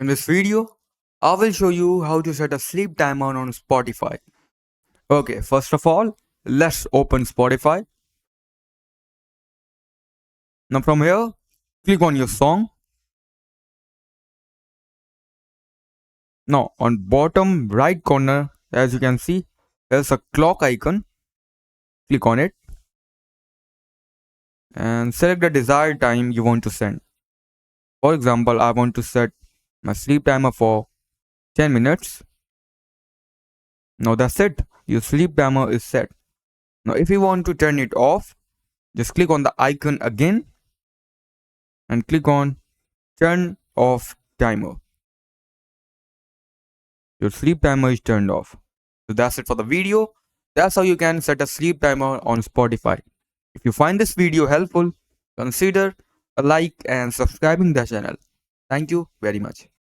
In this video, I will show you how to set a sleep timer on Spotify. Okay, first of all, let's open Spotify. Now from here, click on your song. Now on bottom right corner, as you can see, there's a clock icon. Click on it and select the desired time you want to send. For example, I want to set my sleep timer for 10 minutes. Now that's it. Your sleep timer is set. Now if you want to turn it off, just click on the icon again and click on turn off timer. Your sleep timer is turned off. So that's it for the video. That's how you can set a sleep timer on Spotify. If you find this video helpful, consider a like and subscribing the channel. Thank you very much.